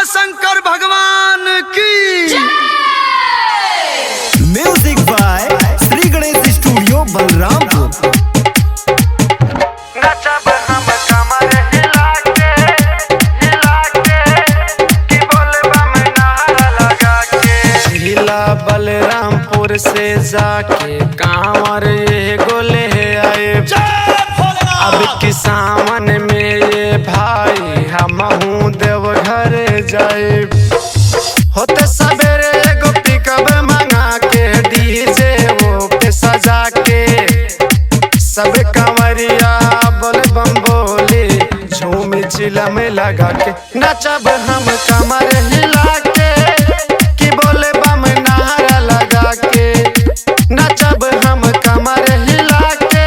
शंकर भगवान की। Music by Shri Ganesh studio Balrampur. नचब हम कमर हिला के कि बोलबा में नारा लगा के। जिला बलरामपुर से जाके कांवर ये गोले आए। अब की सावन में ये भाई हमहू देवघर जाए। होते सवेरे एगो पिकअप मंगा के डीजे वो पे सजा के सब कंवरिया बोल बम बोले झूम चिलम लगा के। नचब हम कमर हिला के कि बोले बम नारा लगा के। नचब हम कमर हिला के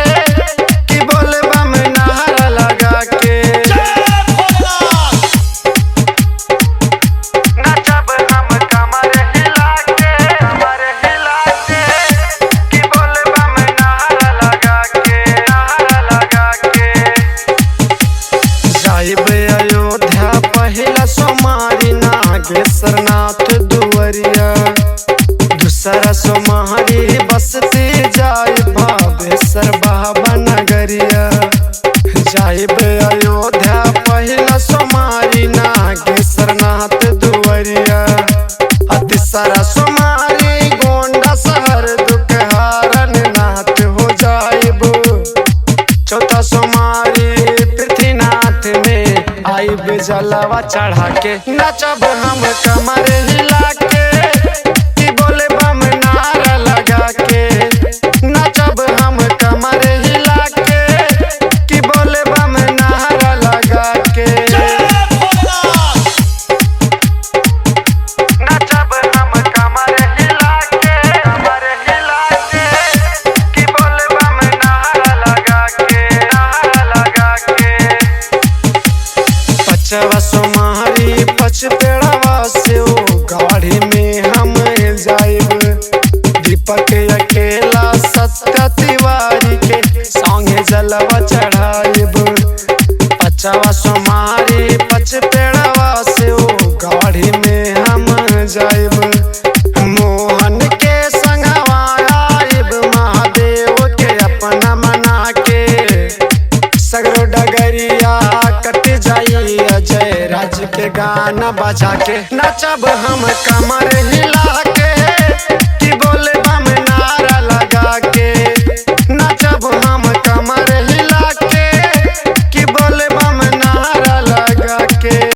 कि बोले बम नारा लगा के। नचब हम कमर हिला के कि बोलबा में नारा लगा के। जाइब अयोध्या पहिला सोमारी नागेश्वर नाथ दुवरिया। दूसरा सोमारी बसती जाए भावेश्वर बाबा नगरिया। जाइब अयोध्या पहिला सोमारी नागेश्वर नाथ दुवरिया। तीसरा सोमारी गोंडा शहर दुखहारन नाथ हो जाइब। चौथा सोमारी पृथ्वीनाथ में आइब जलवा चढ़ा के। नचब हम कमर हिला के कि बोले बम नारा लगा के। नचब हम कमर हिला के कि बोले बम नारा लगा के। नचब हम कमर हिला के कि बोलबा में नारा लगा के। पचवा सोमारी पचपेड़वा से ओ गाड़ी में हम जाइब। दीपक अकेला सत्य तिवारी के संगे जलवा चढ़ाइब। पचवा सोमारी पचपेड़वा से ओ गाड़ी में हम जाइब। मोहन के संगवा आइब महादेव के अपना मना के। सगरो डगरिया कट जाई अजय राज के गाना बजा के। नचब हम कमर हिला के कि बोले बम नारा लगा के।